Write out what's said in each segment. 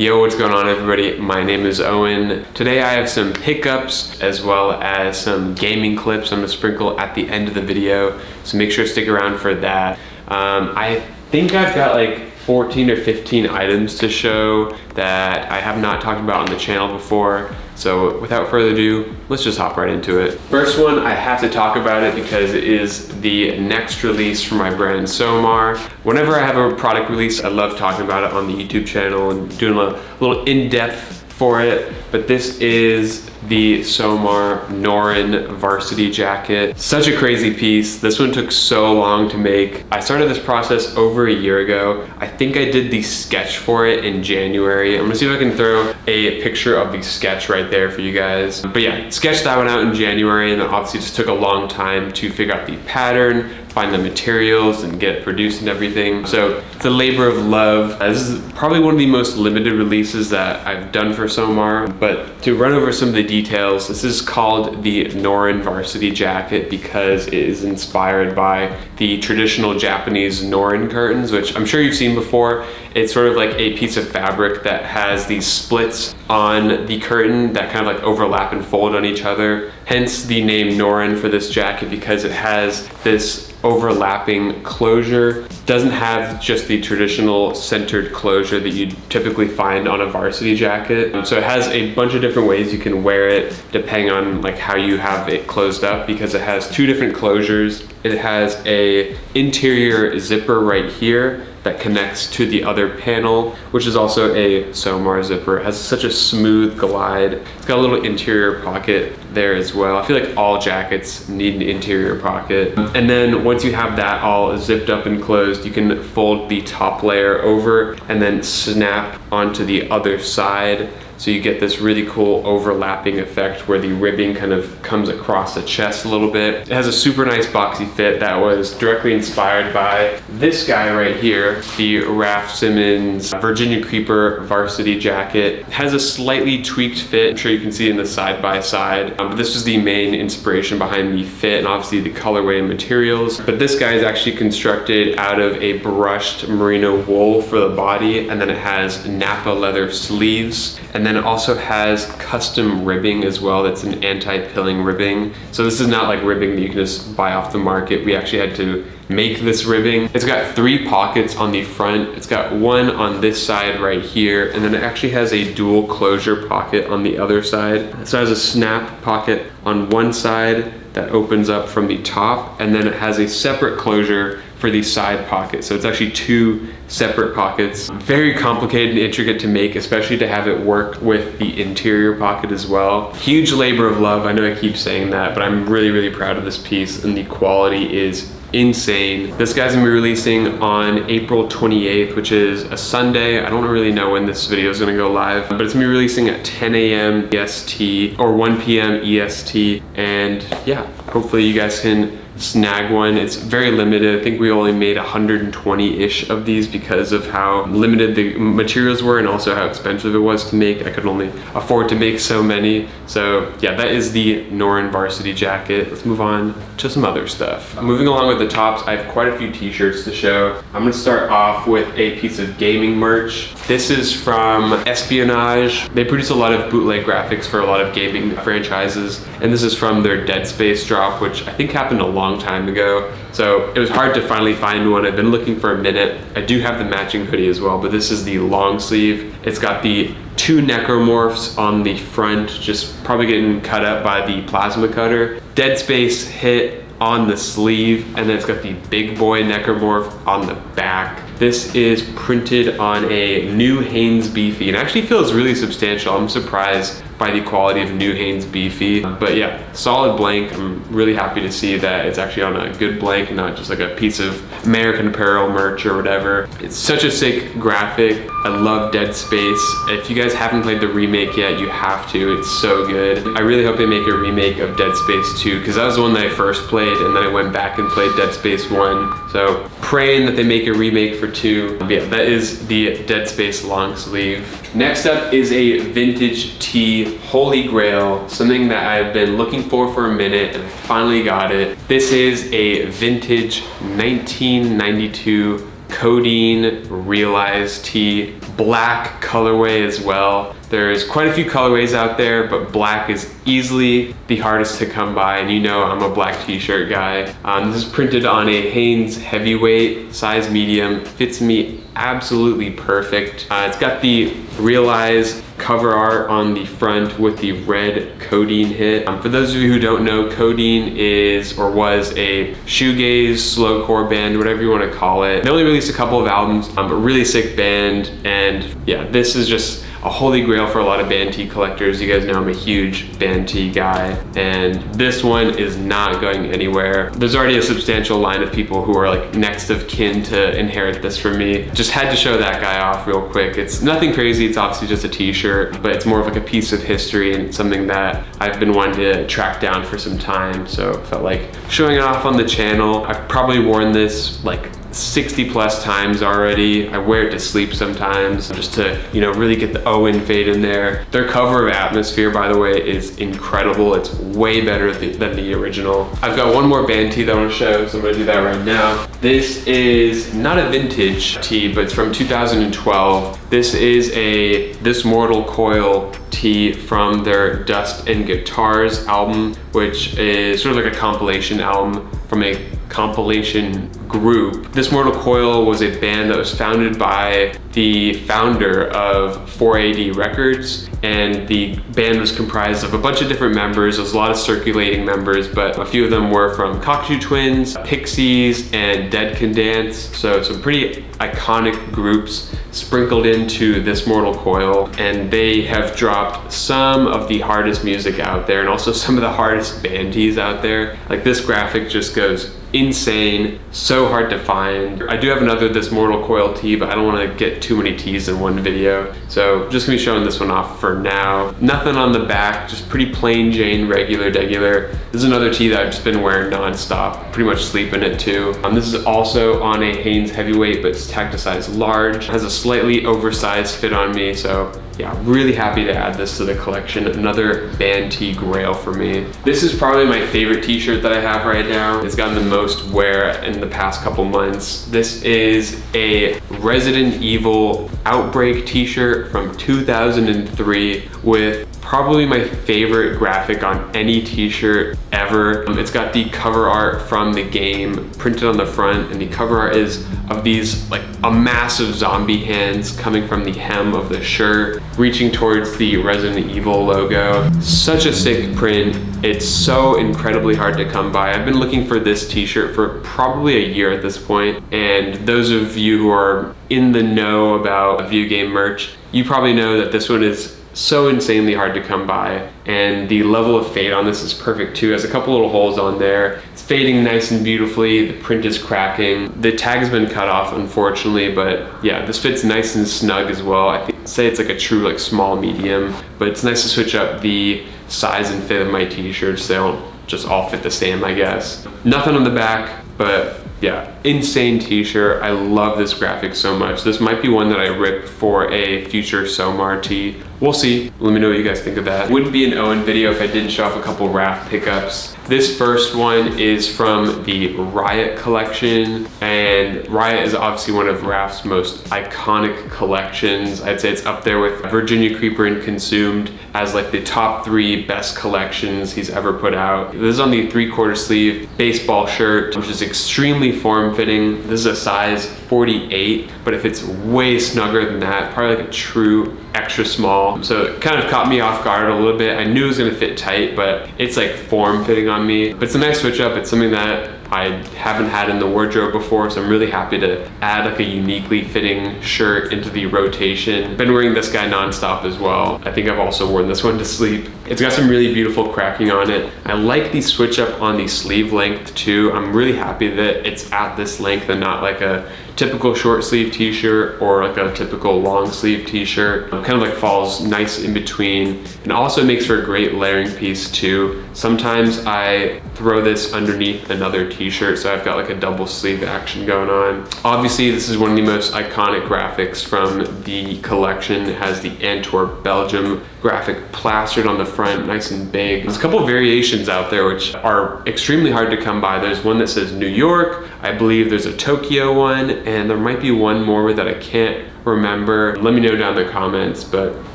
Yo, what's going on everybody? My name is Owen. Today I have some pickups as well as some gaming clips I'm gonna sprinkle at the end of the video, so make sure to stick around for that. I think I've got like 14 or 15 items to show that I have not talked about on the channel before. So without further ado, let's just hop right into it. First one, I have to talk about it because it is the next release for my brand SOMAR. Whenever I have a product release, I love talking about it on the YouTube channel and doing a little in-depth for it. But this is the SOMAR NOREN varsity jacket. Such a crazy piece. This one took so long to make. I started this process over a year ago. I think I did the sketch for it in January. I'm gonna see if I can throw a picture of the sketch right there for you guys. But yeah, sketched that one out in January, and then obviously it just took a long time to figure out the pattern, find the materials, and get it produced and everything. So it's a labor of love. This is probably one of the most limited releases that I've done for SOMAR, but to run over some of the details, this is called the NOREN varsity jacket because it is inspired by the traditional Japanese NOREN curtains, which I'm sure you've seen before. It's sort of like a piece of fabric that has these splits on the curtain that kind of like overlap and fold on each other. Hence the name NOREN for this jacket, because it has this overlapping closure. Doesn't have just the traditional centered closure that you typically find on a varsity jacket. So it has a bunch of different ways you can wear it depending on like how you have it closed up, because it has two different closures. It has a interior zipper right here that connects to the other panel, which is also a SOMAR zipper. It has such a smooth glide. It's got a little interior pocket there as well. I feel like all jackets need an interior pocket. And then once you have that all zipped up and closed, you can fold the top layer over and then snap onto the other side. So you get this really cool overlapping effect where the ribbing kind of comes across the chest a little bit. It has a super nice boxy fit that was directly inspired by this guy right here, the Raf Simons Virginia Creeper varsity jacket. It has a slightly tweaked fit. I'm sure you can see in the side by side. But this was the main inspiration behind the fit and obviously the colorway and materials. But this guy is actually constructed out of a brushed merino wool for the body, and then it has Napa leather sleeves. And then it also has custom ribbing as well. That's an anti-pilling ribbing. So this is not like ribbing that you can just buy off the market. We actually had to make this ribbing. It's got 3 pockets on the front. It's got one on this side right here, and then it actually has a dual closure pocket on the other side. So it has a snap pocket on one side that opens up from the top, and then it has a separate closure for the side pocket. So it's actually 2 separate pockets. Very complicated and intricate to make, especially to have it work with the interior pocket as well. Huge labor of love. I know I keep saying that, but I'm really, really proud of this piece, and the quality is insane. This guy's gonna be releasing on April 28th, which is a Sunday. I don't really know when this video is gonna go live, but it's gonna be releasing at 10 a.m. EST or 1 p.m. EST. And yeah, hopefully you guys can snag one. It's very limited. I think we only made 120-ish of these because of how limited the materials were and also how expensive it was to make. I could only afford to make so many. So yeah, that is the NOREN varsity jacket. Let's move on to some other stuff. Moving along with the tops, I have quite a few t-shirts to show. I'm gonna start off with a piece of gaming merch. This is from Espionage. They produce a lot of bootleg graphics for a lot of gaming franchises, and this is from their Dead Space drop, which I think happened a long time ago. So it was hard to finally find one. I've been looking for a minute. I do have the matching hoodie as well, but this is the long sleeve. It's got the 2 necromorphs on the front, just probably getting cut up by the plasma cutter. Dead Space hit on the sleeve, and then it's got the big boy necromorph on the back. This is printed on a new Hanes Beefy, and actually feels really substantial. I'm surprised by the quality of new Hanes Beefy. But yeah, solid blank. I'm really happy to see that it's actually on a good blank, not just like a piece of American Apparel merch or whatever. It's such a sick graphic. I love Dead Space. If you guys haven't played the remake yet, you have to. It's so good. I really hope they make a remake of Dead Space 2, because that was the one that I first played, and then I went back and played Dead Space 1. So praying that they make a remake for 2. But yeah, that is the Dead Space long sleeve. Next up is a vintage tee, holy grail, something that I've been looking for a minute, and I finally got it. This is a vintage 1992 codeine realized tee, black colorway as well. There's quite a few colorways out there, but black is easily the hardest to come by, and you know I'm a black t-shirt guy. This is printed on a Hanes heavyweight, size medium, fits me absolutely perfect. It's got the realized cover art on the front with the red codeine hit. For those of you who don't know, codeine is or was a shoegaze, slowcore band, whatever you want to call it. They only released a couple of albums, but really sick band. And yeah, this is just a holy grail for a lot of band tee collectors. You guys know I'm a huge band tee guy, and this one is not going anywhere. There's already a substantial line of people who are like next of kin to inherit this from me. Just had to show that guy off real quick. It's nothing crazy, it's obviously just a t-shirt, but it's more of like a piece of history and something that I've been wanting to track down for some time, so felt like showing it off on the channel. I've probably worn this like 60 plus times already. I wear it to sleep sometimes just to, you know, really get the Owen fade in there. Their cover of Atmosphere, by the way, is incredible. It's way better than the original. I've got one more band tee that I want to show, so I'm gonna do that right now. This is not a vintage tee, but it's from 2012. This is a This Mortal Coil tee from their Dust and Guitars album, which is sort of like a compilation album from a compilation group. This Mortal Coil was a band that was founded by the founder of 4AD Records, and the band was comprised of a bunch of different members. There's a lot of circulating members, but a few of them were from Cockatoo Twins, Pixies, and Dead Can Dance. So some pretty iconic groups sprinkled into This Mortal Coil, and they have dropped some of the hardest music out there and also some of the hardest band tees out there. Like, this graphic just goes insane, so hard to find. I do have another This Mortal Coil tee, but I don't want to get too many tees in one video, so just gonna be showing this one off for now. Nothing on the back, just pretty plain Jane, regular degular. This is another tee that I've just been wearing non-stop, pretty much sleep in it too. This is also on a Hanes heavyweight, but it's tagged to size large. It has a slightly oversized fit on me, so yeah, really happy to add this to the collection. Another band tee grail for me. This is probably my favorite t-shirt that I have right now. It's gotten the most wear in the past couple months. This is a Resident Evil Outbreak t-shirt from 2003 with probably my favorite graphic on any t-shirt ever. It's got the cover art from the game printed on the front, and the cover art is of these, like, a massive zombie hands coming from the hem of the shirt, reaching towards the Resident Evil logo. Such a sick print. It's so incredibly hard to come by. I've been looking for this t-shirt for probably a year at this point, and those of you who are in the know about video game merch, you probably know that this one is so insanely hard to come by, and the level of fade on this is perfect too. It has a couple little holes on there. It's fading nice and beautifully. The print is cracking. The tag's been cut off, unfortunately, but yeah, this fits nice and snug as well. I think, say it's like a true like small medium, but it's nice to switch up the size and fit of my t-shirts. They don't just all fit the same, I guess. Nothing on the back, but yeah, insane t-shirt. I love this graphic so much. This might be one that I rip for a future SOMAR tee. We'll see. Let me know what you guys think of that. Wouldn't be an Owen video if I didn't show off a couple Raph pickups. This first one is from the Riot collection, and Riot is obviously one of Raph's most iconic collections. I'd say it's up there with Virginia Creeper and Consumed as like the top 3 best collections he's ever put out. This is on the 3/4 sleeve baseball shirt, which is extremely form-fitting. This is a size 48, but if it's way snugger than that, probably like a true extra small. So it kind of caught me off guard a little bit. I knew it was gonna fit tight, but it's like form fitting on me. But it's a nice switch up. It's something that I haven't had in the wardrobe before, so I'm really happy to add like a uniquely fitting shirt into the rotation. Been wearing this guy nonstop as well. I think I've also worn this one to sleep. It's got some really beautiful cracking on it. I like the switch up on the sleeve length too. I'm really happy that it's at this length and not like a typical short sleeve t-shirt or like a typical long sleeve t-shirt. It kind of like falls nice in between, and also makes for a great layering piece too. Sometimes I throw this underneath another t-shirt t-shirt, so I've got like a double sleeve action going on. Obviously, this is one of the most iconic graphics from the collection. It has the Antwerp, Belgium graphic plastered on the front, nice and big. There's a couple variations out there which are extremely hard to come by. There's one that says New York, I believe there's a Tokyo one, and there might be one more that I can't remember. Let me know down in the comments, but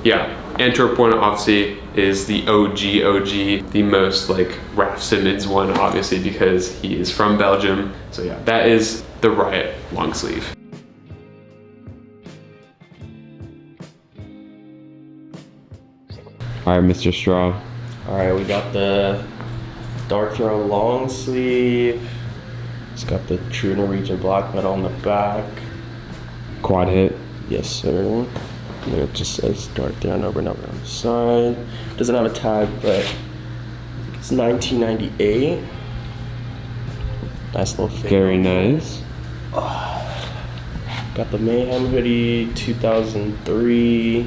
yeah, Antwerp one obviously is the OG, the most like Raf Simons one, obviously, because he is from Belgium. So yeah, that is the Riot long sleeve. All right, Mr. Straw. All right, we got the Dark Throne long sleeve. It's got the true Norwegian black metal on the back. Quad hit. Yes, sir. And then it just says Dark Throne over and over on the side. Doesn't have a tag, but it's 1998. Nice little figure. Very nice. Got the Mayhem hoodie, 2003.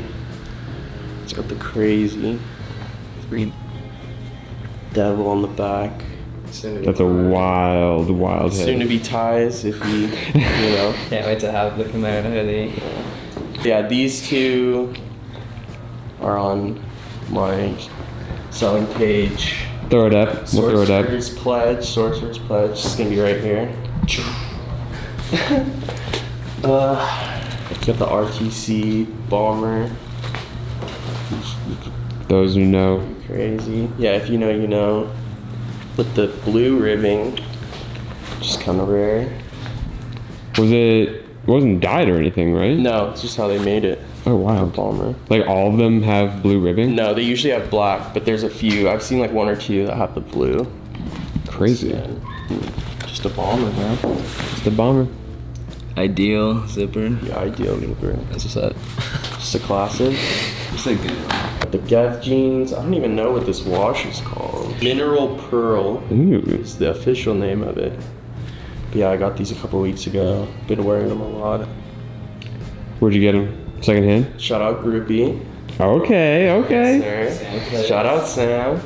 It's got the crazy green devil on the back. That's a wild hit. Soon to be ties if you know. Can't wait to have the Khmer hoodie. Yeah, these two are on my selling page. Throw it up. We'll throw it up. Sorcerer's Pledge. It's gonna be right here. Got the RTC bomber. Those who know. Crazy. Yeah, if you know, you know. With the blue ribbing, just kind of rare. It wasn't dyed or anything, right? No, it's just how they made it. Oh wow. Bomber. Like all of them have blue ribbing? No, they usually have black, but there's a few. I've seen like one or two that have the blue. Crazy. Yeah. Just a bomber, man. Just a bomber. Ideal zipper. Yeah, ideal zipper. That's what's up. Just a classic. It's a good one. The Geth jeans. I don't even know what this wash is called. Mineral Pearl is the official name of it. But yeah, I got these a couple weeks ago. Been wearing them a lot. Where'd you get them? Secondhand? Shout out Groupie. Okay. Yes, sir. Shout out Sam.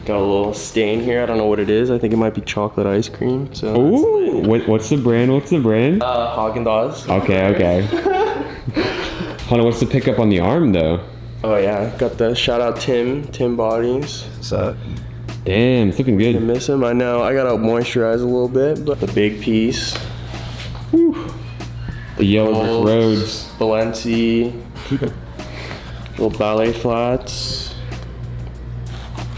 Got a little stain here. I don't know what it is. I think it might be chocolate ice cream. So ooh, what's the brand? Haagen-Dazs. Okay. Hold on, what's the pickup on the arm though? Oh yeah, got the shout out Tim Bodies. What's up? Damn, it's looking I good. miss him. I know. I gotta moisturize a little bit, but the big piece. Whew. The yellow brick roads. Balenciaga. Little ballet flats.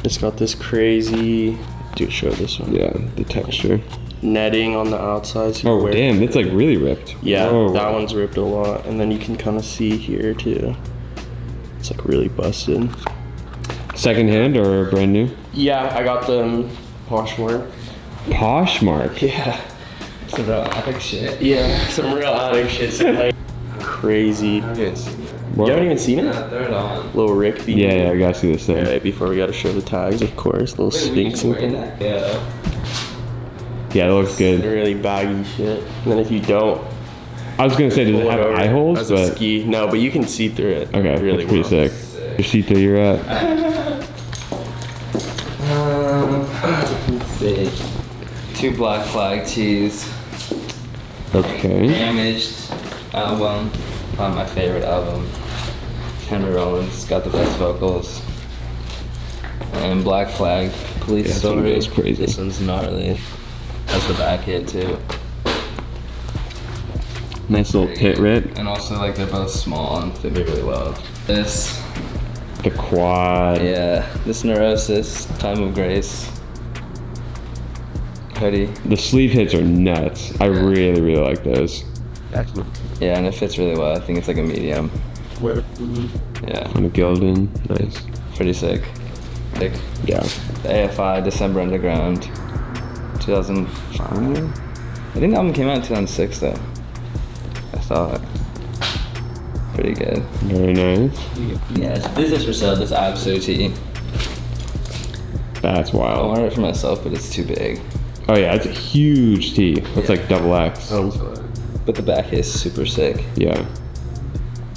It's got this crazy. Do show this one. Yeah, the texture. Netting on the outside. So oh damn, it's like really ripped. Yeah, oh. That one's ripped a lot, and then you can kind of see here too. It's like really busted. Secondhand or brand new? Yeah, I got them Poshmark. Poshmark? Yeah. Some real epic shit. Yeah, some real epic shit. Some, like, crazy. You haven't even seen it? Yeah, throw it on. Little Rick beat. Yeah, I gotta see this thing. Right before we gotta show the tags, of course. Little Sphinx and thing. Yeah. Yeah, it looks good. Really baggy shit. And then if you don't, I was gonna say, does it have eye holes? As a ski. No, but you can see through it. Okay, really that's pretty well. sick. You see through your Let's see. 2 Black Flag tees. Okay. Damaged album. Probably my favorite album. Henry Rollins got the best vocals. And Black Flag Police Story. That's crazy. This one's gnarly. That's the back hit too. Nice little pit rip. And also like they're both small and fit me really well. This. The quad. Yeah. This Neurosis, Time of Grace. Hoodie. The sleeve hits are nuts. I really like those. Yeah, and it fits really well. I think it's like a medium. Yeah. On a Gildan. Nice. Pretty sick. Sick. Yeah. The AFI, December Underground. 2005? I think the album came out in 2006 though. I saw it. Pretty good. Very nice. Yeah, this is for sale, this Abso tee. That's I wild. wanted it for myself, but it's too big. Oh yeah, it's a huge tee. That's like double X. But the back is super sick. Yeah.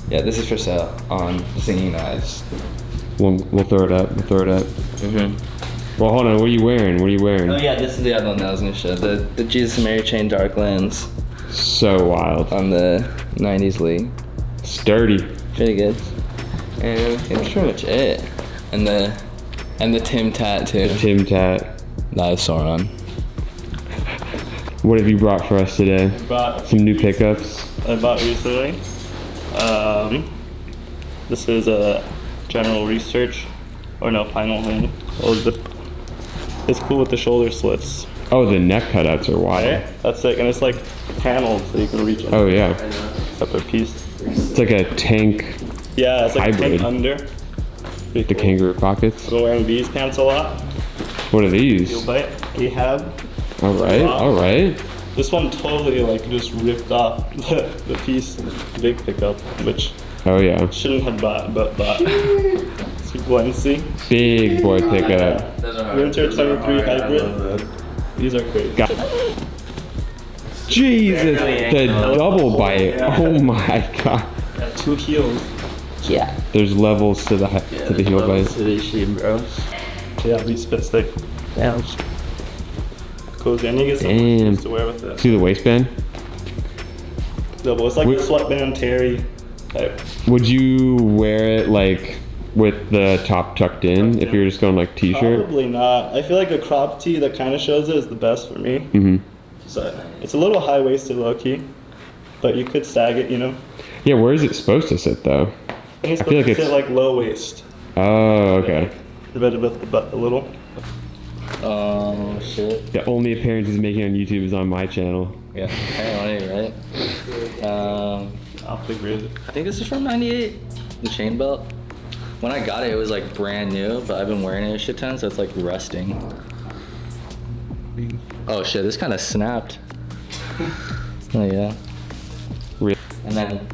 Yeah, this is for sale on Singing Knives. We'll throw it up. Mm-hmm. Well, hold on. What are you wearing? What are you wearing? Oh yeah, this is the other one that I was gonna show. The Jesus and Mary chain dark lens So wild. on the 90s Lee. Sturdy. Pretty good. And that's pretty much it. And the Tim Tat too. Tim Tat. That is Sauron. What have you brought for us today? Brought Some new pickups. I bought recently. This is a general research, or no, final thing. It's cool with the shoulder slits. Oh, the neck cutouts are wild. Right? That's it, and it's like panels so you can reach in. Oh yeah. Separate piece. It's like a tank. Yeah, it's like a Hybrid. tank under. Pretty The cool. kangaroo pockets. I've been wearing these pants a lot. What are these? You'll bite. Ahab. All right. All right. This one totally like just ripped off the piece, big pickup, which Oh yeah. shouldn't have bought, but bought. So Balenciaga. Big boy pickup. Winter 23 hybrid. These are crazy. Got Jesus, the double bite. Oh my god. 2 heels. Yeah. There's levels to the heel bite. Yeah, these fit thick. Yeah. Cozy. I need to get some Damn. shoes to wear with it. See the waistband? Double. It's like Would- a sweatband Terry type. Would you wear it like with the top tucked in if you were just going like t-shirt? Probably not. I feel like a crop tee that kind of shows it is the best for me. Mm-hmm. So it's a little high waisted, low key, but you could sag it, you know. Yeah, where is it supposed to sit though? I think it's I feel supposed like to it's- sit like low waist. Oh, okay. A bit of the butt a little. Oh shit. The only appearance he's making on YouTube is on my channel. Yeah. Apparently, right? I'll figure it. I think this is from '98. The chain belt. When I got it, it was like brand new, but I've been wearing it a shit ton, so it's like rusting. Oh shit, this kind of snapped. Oh yeah. Really? And then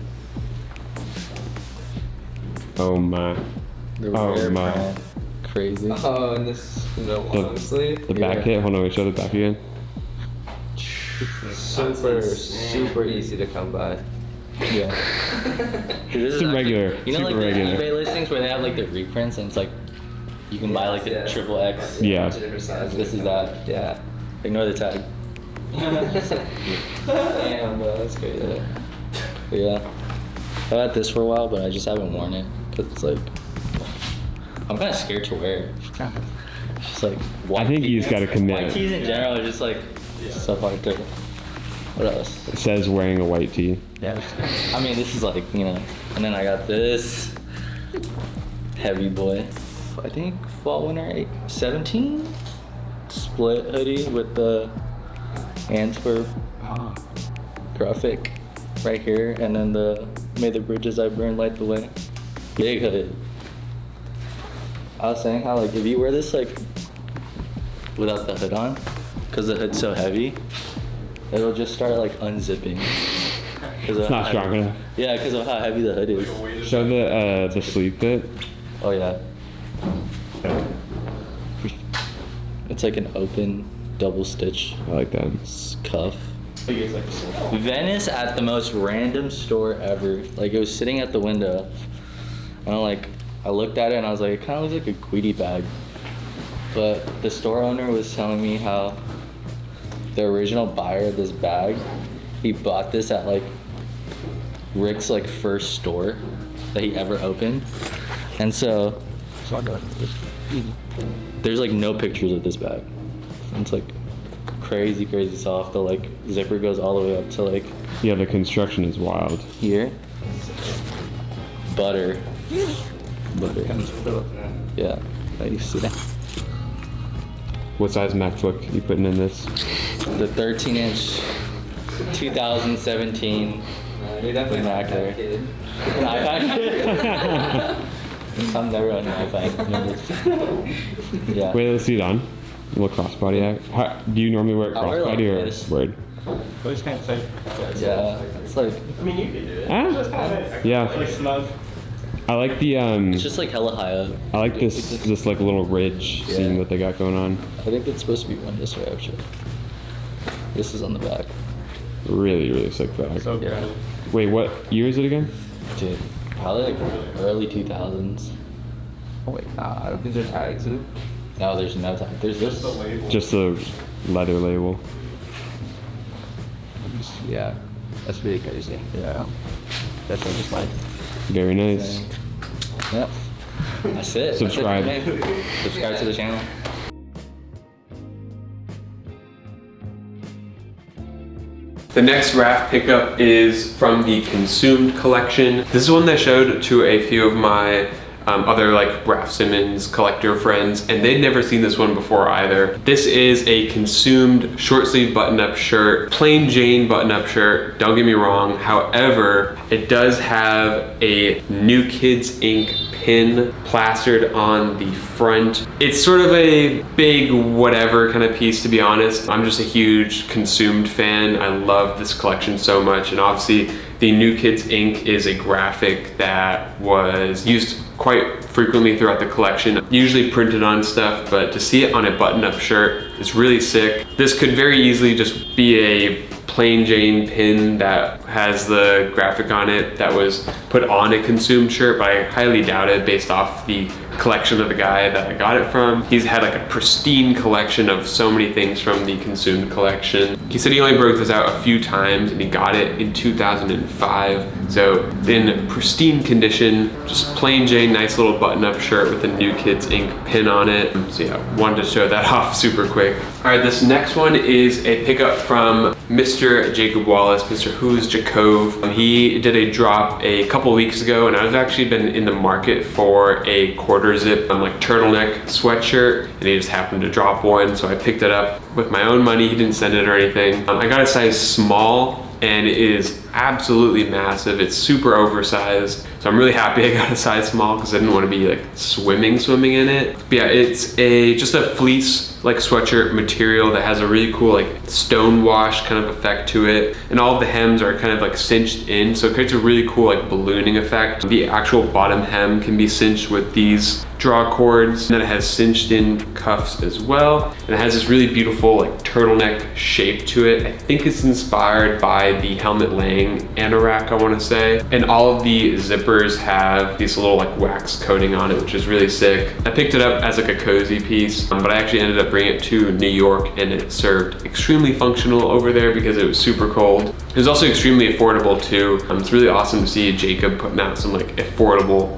Oh my. the Oh, rare my. brand. Crazy. Oh, and this, no, honestly, The back Yeah. hit. Hold on, we show the back again. super easy to come by. Yeah. Dude, this is Super actually- regular, You know, super like regular. the eBay listings where they have like the reprints and it's like you can buy like the Yeah. triple X. Yeah. Different sizes. This is that. Yeah. Ignore the tag. Damn, bro, that's crazy. Yeah. But yeah. I've had this for a while, but I just haven't worn it because it's like I'm kind of scared to wear it. It's just like I think you just gotta white commit. tees in general are just like so hard to. What else? It says wearing a white tee. Yeah. I mean, this is like, you know, and then I got this heavy boy. I think fall winter 17 split hoodie with the Antwerp graphic right here, and then the May the Bridges I Burn Light the Way. Big hood. I was saying how like if you wear this like without the hood on, because the hood's so heavy, it'll just start like unzipping. It's not strong enough. Yeah, because of how heavy the hood is. Show the sleeve fit. Oh yeah. It's like an open double stitch I like that. cuff. Venice at the most random store ever. Like it was sitting at the window, and I looked at it and I was like, it kind of looks like a Queedy bag. But the store owner was telling me how the original buyer of this bag, he bought this at like Rick's like first store that he ever opened, and so there's like no pictures of this bag. It's like crazy soft. The like zipper goes all the way up to like Yeah, the construction is wild. here. Butter. Yeah, I see that. What size MacBook you putting in this? The 13-inch 2017 You're definitely Mac not there. that kid. An iPad. I'm never on an iPad. Yeah. Wait, let's see it on. A little crossbody act. How, do you normally wear I wear like crossbody or this. word? Yeah. It's like I mean, you could do it. Ah? Yeah. Like snug. I like the it's just like hella high up. I like this like little ridge Yeah. seam that they got going on. I think it's supposed to be one this way actually. This is on the back. Really sick bag. So Yeah. good. Wait, what year is it again? Dude, probably like early 2000s. Oh wait, nah, I don't think there's tags. No, there's no time. There's this. Just a leather label. Yeah, that's really crazy. Yeah, that's just like. Very nice. Yep. That's it. Subscribe. That's it for me. Subscribe to the channel. The next raft pickup is from the Consumed collection. This is one that I showed to a few of my other like Raf Simons collector friends, and they'd never seen this one before either. This is a Consumed short sleeve button-up shirt, plain Jane button-up shirt, don't get me wrong. However, it does have a New Kids Inc. pin plastered on the front. It's sort of a big whatever kind of piece, to be honest. I'm just a huge Consumed fan. I love this collection so much, and obviously the New Kids Inc. is a graphic that was used quite frequently throughout the collection, usually printed on stuff, but to see it on a button-up shirt is really sick. This could very easily just be a plain Jane pin that has the graphic on it that was put on a Consumed shirt, but I highly doubt it based off the collection of the guy that I got it from. He's had like a pristine collection of so many things from the Consumed collection. He said he only broke this out a few times and he got it in 2005. So in pristine condition, just plain Jane, nice little button-up shirt with a New Kids Inc. pin on it. So yeah, wanted to show that off super quick. All right, this next one is a pickup from Mr. Jacob Wallace, Mr. Who's Jacove. He did a drop a couple weeks ago, and I've actually been in the market for a quarter zip like turtleneck sweatshirt, and he just happened to drop one, so I picked it up with my own money. He didn't send it or anything. I got a size small, and it is absolutely massive. It's super oversized, so I'm really happy I got a size small because I didn't want to be like swimming in it. But yeah, it's just a fleece like sweatshirt material that has a really cool like stone wash kind of effect to it, and all of the hems are kind of like cinched in, so it creates a really cool like ballooning effect. The actual bottom hem can be cinched with these draw cords, and then it has cinched in cuffs as well, and it has this really beautiful like turtleneck shape to it. I think it's inspired by the Helmut Lang anorak, I want to say, and all of the zippers have these little like wax coating on it, which is really sick. I picked it up as like a cozy piece, but I actually ended up bringing it to New York, and it served extremely functional over there because it was super cold. It was also extremely affordable too. It's really awesome to see Jacob putting out some like affordable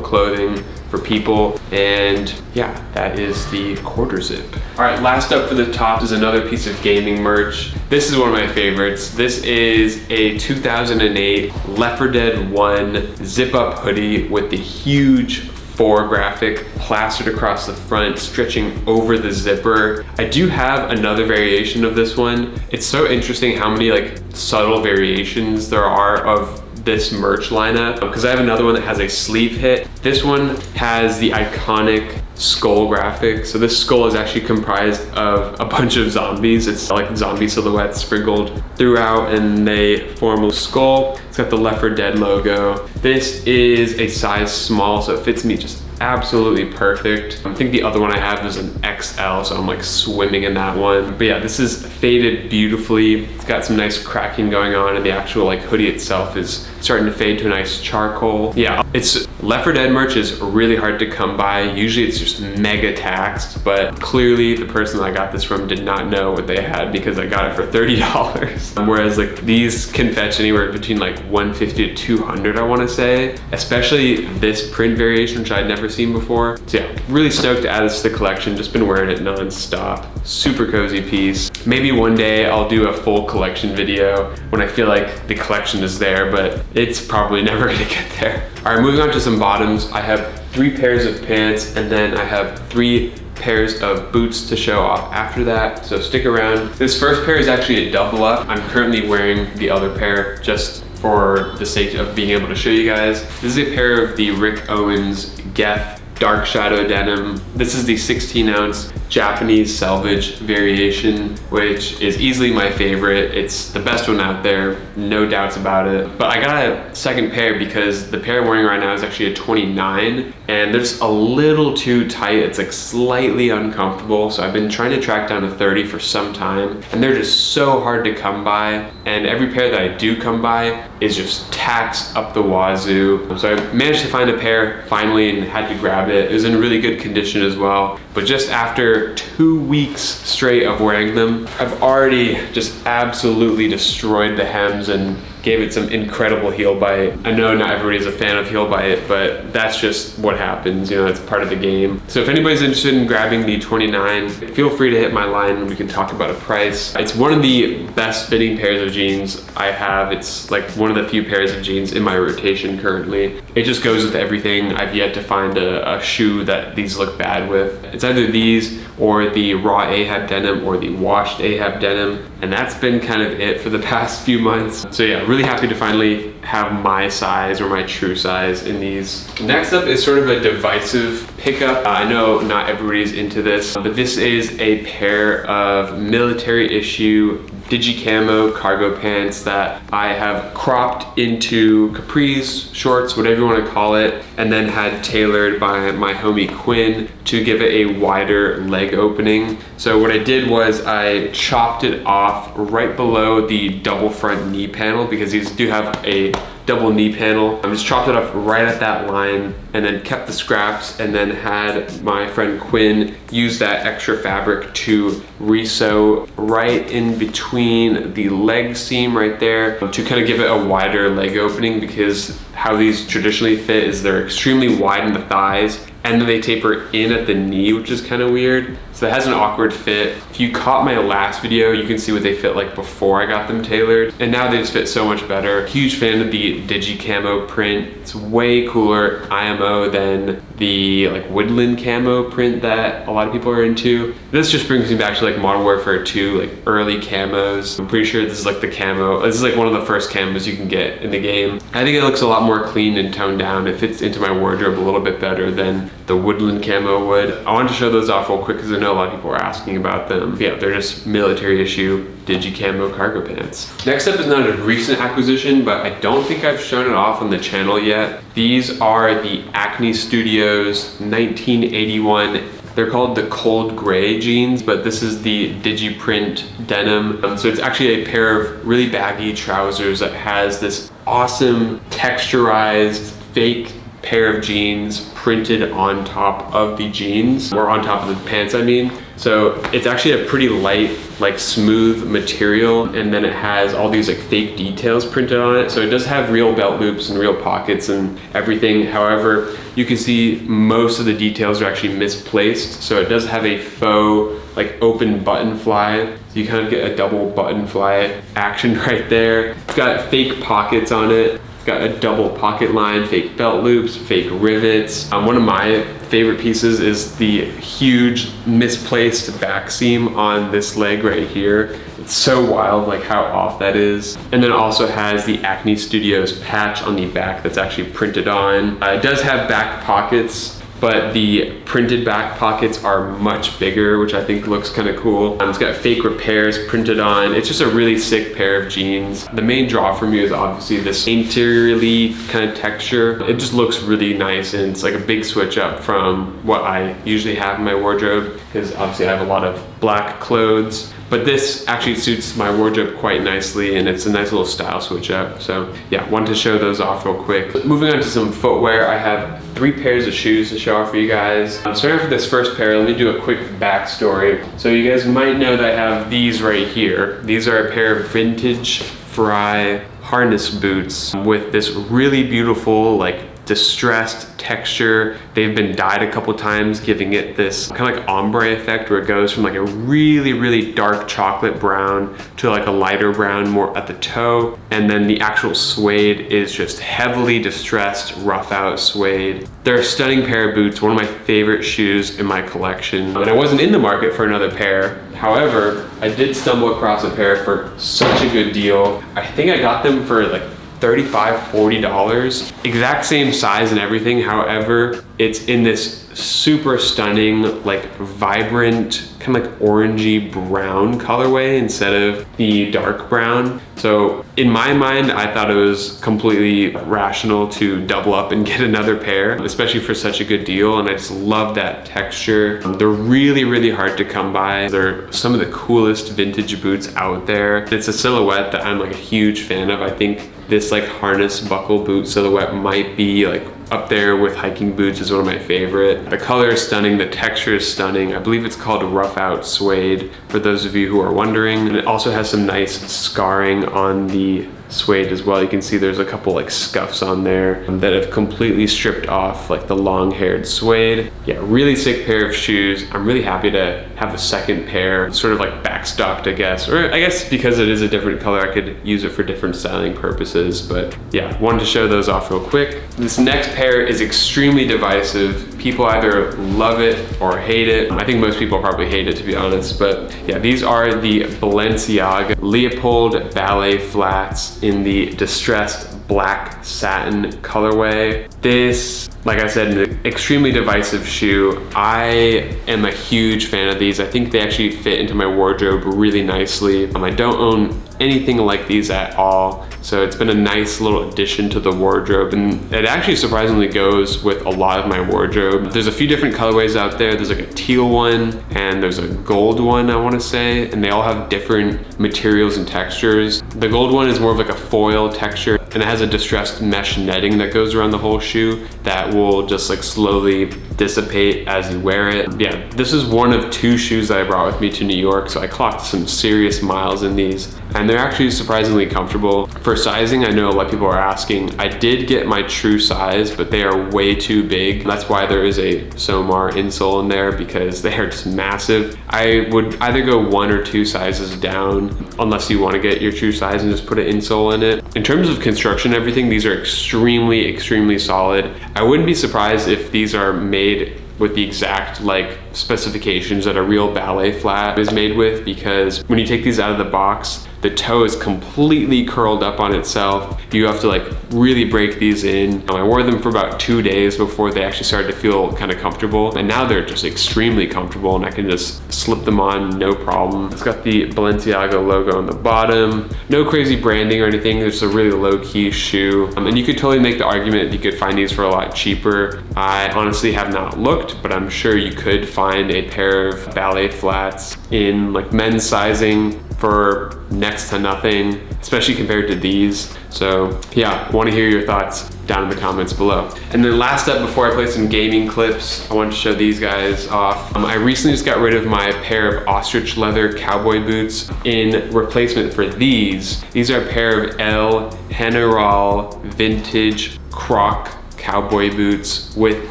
clothing for people, and yeah, that is the quarter zip. All right, last up for the top is another piece of gaming merch. This is one of my favorites. This is a 2008 Left 4 Dead 1 zip up hoodie with the huge 4 graphic plastered across the front, stretching over the zipper. I do have another variation of this one. It's so interesting how many like subtle variations there are of this merch lineup, because I have another one that has a sleeve hit. This one has the iconic skull graphic. So this skull is actually comprised of a bunch of zombies. It's like zombie silhouettes sprinkled throughout, and they form a skull. It's got the Left 4 Dead logo. This is a size small, so it fits me just absolutely perfect. I think the other one I have is an XL, so I'm like swimming in that one. But yeah, this is faded beautifully. It's got some nice cracking going on, and the actual like hoodie itself is starting to fade to a nice charcoal. Yeah, it's Left 4 Dead merch is really hard to come by. Usually it's just mega taxed, but clearly the person that I got this from did not know what they had, because I got it for $30. Whereas like these can fetch anywhere between like $150 to $200, I want to say, especially this print variation, which I'd never seen before. So yeah, really stoked to add this to the collection. Just been wearing it non-stop. Super cozy piece. Maybe one day I'll do a full collection video when I feel like the collection is there, but it's probably never gonna get there. All right, moving on to some bottoms. I have 3 pairs of pants, and then I have 3 pairs of boots to show off after that, so stick around. This first pair is actually a double up. I'm currently wearing the other pair just for the sake of being able to show you guys. This is a pair of the Rick Owens Geth dark shadow denim. This is the 16 ounce Japanese selvage variation, which is easily my favorite. It's the best one out there, no doubts about it. But I got a second pair because the pair I'm wearing right now is actually a 29, and they're just a little too tight. It's like slightly uncomfortable. So I've been trying to track down a 30 for some time, and they're just so hard to come by. And every pair that I do come by is just taxed up the wazoo. So I managed to find a pair finally and had to grab it. It was in really good condition as well. But just after 2 weeks straight of wearing them, I've already just absolutely destroyed the hems and gave it some incredible heel bite. I know not everybody's a fan of heel bite, but that's just what happens, you know, it's part of the game. So if anybody's interested in grabbing the 29, feel free to hit my line and we can talk about a price. It's one of the best fitting pairs of jeans I have. It's like one of the few pairs of jeans in my rotation currently. It just goes with everything. I've yet to find a shoe that these look bad with. It's either these or the raw Ahab denim or the washed Ahab denim, and that's been kind of it for the past few months. So yeah, really happy to finally have my size or my true size in these. Next up is sort of a divisive pickup. I know not everybody's into this, but this is a pair of military issue digi-camo cargo pants that I have cropped into capris, shorts, whatever you want to call it, and then had tailored by my homie Quinn to give it a wider leg opening. So what I did was I chopped it off right below the double front knee panel, because these do have a double knee panel. I just chopped it off right at that line and then kept the scraps, and then had my friend Quinn use that extra fabric to re-sew right in between the leg seam right there to kind of give it a wider leg opening, because how these traditionally fit is they're extremely wide in the thighs and then they taper in at the knee, which is kind of weird. So that has an awkward fit. If you caught my last video, you can see what they fit like before I got them tailored, and now they just fit so much better. Huge fan of the digi-camo print. It's way cooler IMO than the like woodland camo print that a lot of people are into. This just brings me back to like Modern Warfare 2, like early camos. I'm pretty sure this is like the camo. This is like one of the first camos you can get in the game. I think it looks a lot more clean and toned down. It fits into my wardrobe a little bit better than the woodland camo would. I wanted to show those off real quick because I know a lot of people are asking about them. Yeah, they're just military issue digi-camo cargo pants. Next up is not a recent acquisition, but I don't think I've shown it off on the channel yet. These are the Acne Studios 1981. They're called the cold gray jeans, but this is the digi-print denim. So it's actually a pair of really baggy trousers that has this awesome texturized fake pair of jeans printed on top of the jeans, or on top of the pants, I mean. So it's actually a pretty light, like smooth material, and then it has all these like fake details printed on it. So it does have real belt loops and real pockets and everything. However, you can see most of the details are actually misplaced. So it does have a faux like open button fly. So you kind of get a double button fly action right there. It's got fake pockets on it. Got a double pocket line, fake belt loops, fake rivets. One of my favorite pieces is the huge misplaced back seam on this leg right here. It's so wild, like how off that is. And then it also has the Acne Studios patch on the back that's actually printed on. It does have back pockets, but the printed back pockets are much bigger, which I think looks kind of cool. It's got fake repairs printed on. It's just a really sick pair of jeans. The main draw for me is obviously this interiorly kind of texture. It just looks really nice, and it's like a big switch up from what I usually have in my wardrobe, because obviously I have a lot of black clothes. But this actually suits my wardrobe quite nicely, and it's a nice little style switch up. So yeah, wanted to show those off real quick. Moving on to some footwear, I have 3 pairs of shoes to show off for you guys. Starting off with this first pair, let me do a quick backstory. So you guys might know that I have these right here. These are a pair of vintage Fry harness boots with this really beautiful, like distressed texture. They've been dyed a couple times, giving it this kind of like ombre effect, where it goes from like a really dark chocolate brown to like a lighter brown more at the toe. And then the actual suede is just heavily distressed, rough out suede. They're a stunning pair of boots, one of my favorite shoes in my collection. And I wasn't in the market for another pair. However, I did stumble across a pair for such a good deal. I think I got them for like $35, $40. Exact same size and everything. However, It's in this super stunning, like vibrant, kind of like orangey brown colorway instead of the dark brown. So in my mind, I thought it was completely rational to double up and get another pair, especially for such a good deal. And I just love that texture. They're really, really hard to come by. They're some of the coolest vintage boots out there. It's a silhouette that I'm like a huge fan of. I think this like harness buckle boot silhouette might be like up there with hiking boots is one of my favorite. The color is stunning, the texture is stunning. I believe it's called Rough Out Suede, for those of you who are wondering. And it also has some nice scarring on the suede as well. You can see there's a couple like scuffs on there that have completely stripped off like the long-haired suede. Yeah, really sick pair of shoes. I'm really happy to have a second pair, sort of like backstocked, I guess. Or I guess because it is a different color, I could use it for different styling purposes. But yeah, wanted to show those off real quick. This next pair is extremely divisive. People either love it or hate it. I think most people probably hate it, to be honest. But yeah, these are the Balenciaga Leopold Ballet Flats in the distressed black satin colorway. This, like I said, an extremely divisive shoe. I am a huge fan of these. I think they actually fit into my wardrobe really nicely. I don't own anything like these at all, so it's been a nice little addition to the wardrobe, and it actually surprisingly goes with a lot of my wardrobe. There's a few different colorways out there. There's like a teal one and there's a gold one, I want to say, and they all have different materials and textures. The gold one is more of like a foil texture, and it has a distressed mesh netting that goes around the whole shoe that will just like slowly dissipate as you wear it. Yeah, this is one of 2 shoes that I brought with me to New York, so I clocked some serious miles in these, and they're actually surprisingly comfortable. For sizing, I know a lot of people are asking. I did get my true size, but they are way too big. That's why there is a SOMAR insole in there, because they are just massive. I would either go 1 or 2 sizes down, unless you want to get your true size and just put an insole in it. In terms of construction and everything, these are extremely, extremely solid. I wouldn't be surprised if these are made with the exact like specifications that a real ballet flat is made with, because when you take these out of the box, the toe is completely curled up on itself. You have to like really break these in. I wore them for about 2 days before they actually started to feel kind of comfortable, and now they're just extremely comfortable and I can just slip them on no problem. It's got the Balenciaga logo on the bottom. No crazy branding or anything, it's a really low-key shoe. And you could totally make the argument that you could find these for a lot cheaper. I honestly have not looked, but I'm sure you could find a pair of ballet flats in like men's sizing for next to nothing, especially compared to these. So yeah, want to hear your thoughts down in the comments below. And then last up, before I play some gaming clips, I wanted to show these guys off. I recently just got rid of my pair of ostrich leather cowboy boots in replacement for these. These are a pair of El General vintage Croc cowboy boots with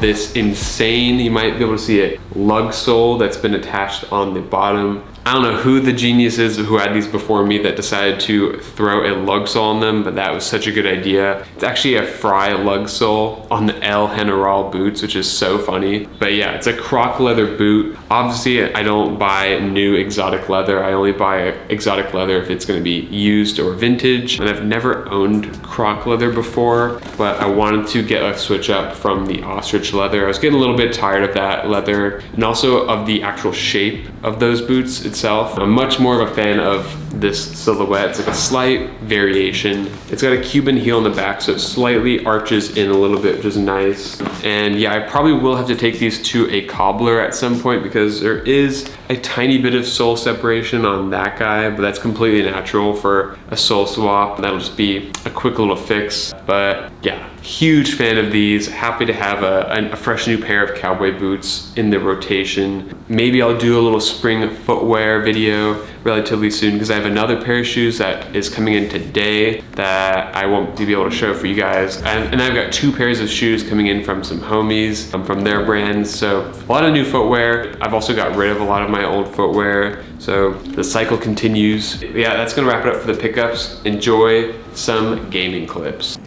this insane, you might be able to see it, lug sole that's been attached on the bottom. I don't know who the genius is who had these before me that decided to throw a lug sole on them, but that was such a good idea. It's actually a Fry lug sole on the El General boots, which is so funny. But yeah, it's a Croc leather boot. Obviously, I don't buy new exotic leather. I only buy exotic leather if it's gonna be used or vintage. And I've never owned Croc leather before, but I wanted to get a switch up from the ostrich leather. I was getting a little bit tired of that leather and also of the actual shape of those boots itself. I'm much more of a fan of this silhouette. It's like a slight variation. It's got a Cuban heel in the back, so it slightly arches in a little bit, which is nice. And yeah, I probably will have to take these to a cobbler at some point because there is a tiny bit of sole separation on that guy, but that's completely natural for a sole swap. That'll just be a quick little fix. But yeah, huge fan of these. Happy to have a fresh new pair of cowboy boots in the rotation. Maybe I'll do a little spring footwear video relatively soon because I have another pair of shoes that is coming in today that I won't be able to show for you guys. And I've got 2 pairs of shoes coming in from some homies from their brands. So a lot of new footwear. I've also got rid of a lot of my old footwear. So the cycle continues. Yeah, that's gonna wrap it up for the pickups. Enjoy some gaming clips.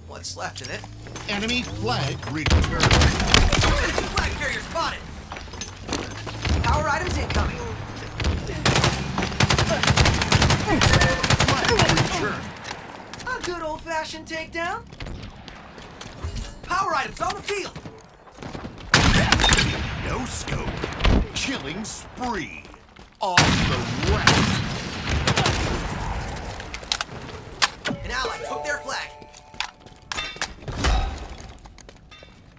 What's left of it? Enemy flag returned. Flag carrier spotted. Power items incoming. A good old-fashioned takedown. Power items on the field. No scope. Killing spree. Off the rack. An ally took their flag.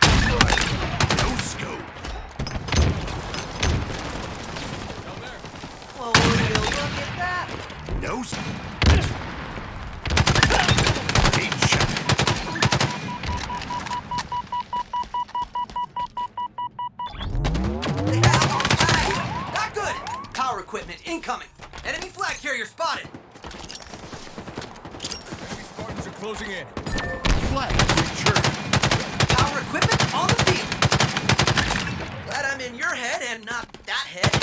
No scope. Well, will you look at that? No scope. Headshot. They have our flag. Not good. Power equipment incoming. Enemy flag carrier spotted. Spartans are closing in. Flag returned. Power equipment on the field. Glad I'm in your head and not that head.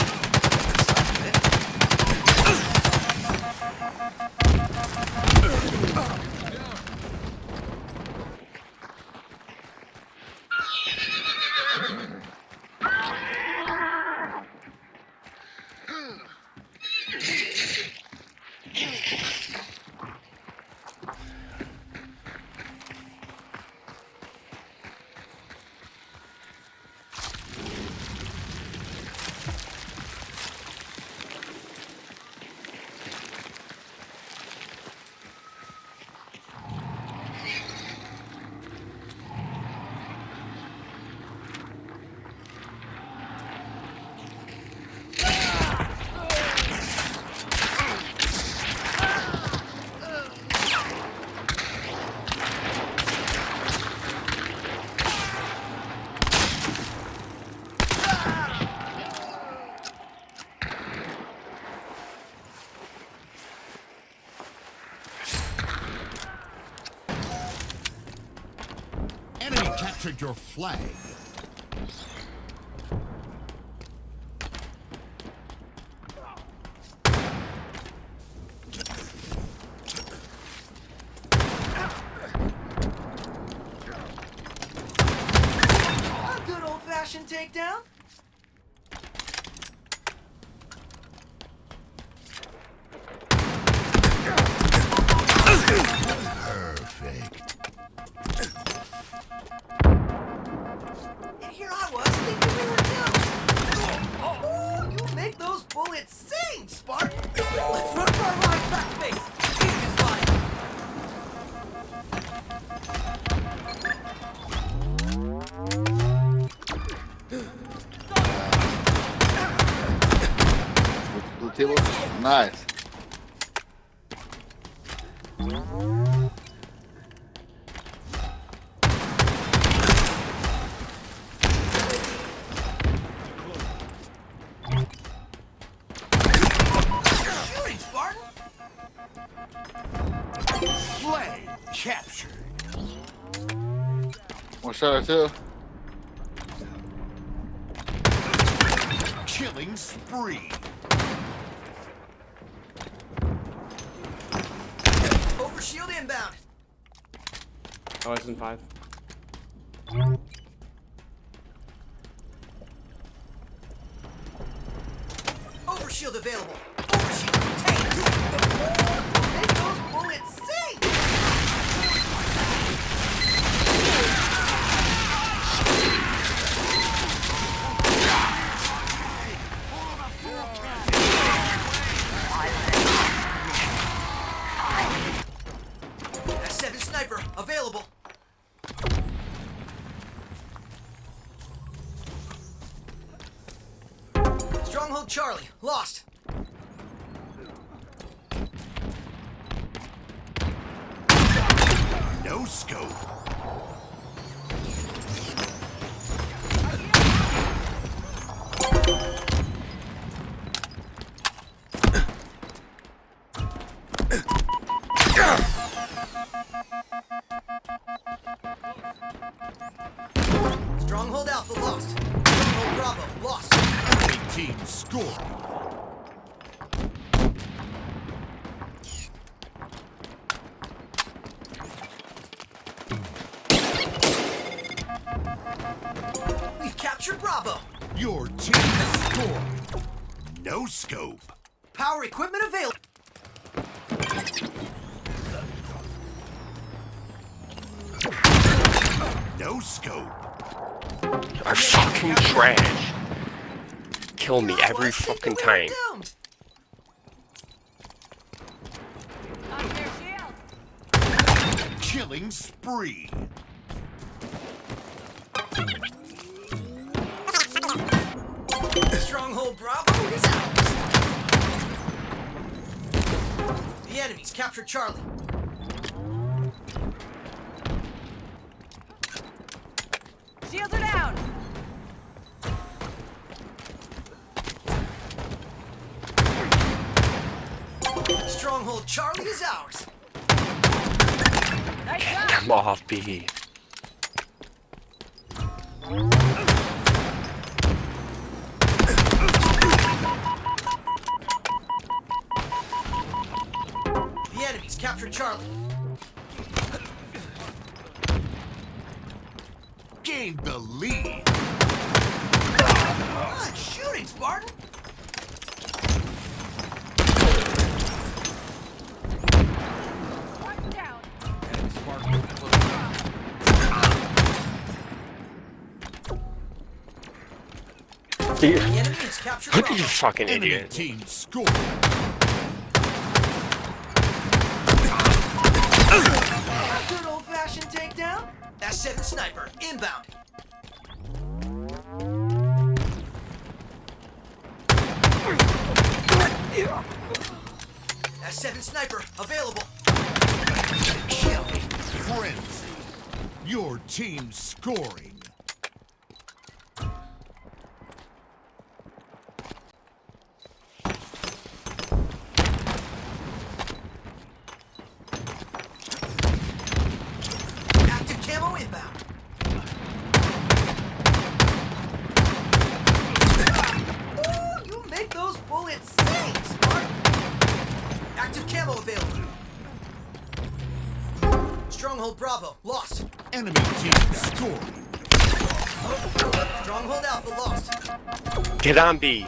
Enemy captured your flag. A good old-fashioned takedown. Perfect. And here I was thinking we were done. Oh, you make those bullets sing, Spartan. Let's run for our right back face. Agent spotted. Blue table. Nice. Shooting, Spartan. Flag captured. One shot or two. Killing spree. Over shield inbound. Oh, it's in 5. Over shield available. Over shield take. Make those bullets sing. S7 sniper available. Stronghold Charlie lost. No scope. Stronghold Alpha lost. Stronghold Bravo lost. Enemy team scored. Your team score. No scope. Power equipment available. No scope. Are fucking trash. Kill me every fucking time. Killing spree. Stronghold Bravo is ours. The enemies captured Charlie. Shields are down. Stronghold Charlie is ours. Nice Get shot. them off B. The enemies captured Charlie. Gain the lead. Good shooting, Spartan. Spartan down. The enemies captured Look at you Bravo. fucking Enemy idiot. team score. Good old-fashioned takedown. S7 sniper inbound. S7 sniper available. Kill. Frenzy. Your team scoring. Active camo inbound. Ooh, you make those bullets sing, Spartan. Active camo available. Stronghold Bravo lost. Enemy team scoring. Stronghold Alpha lost. Get on B.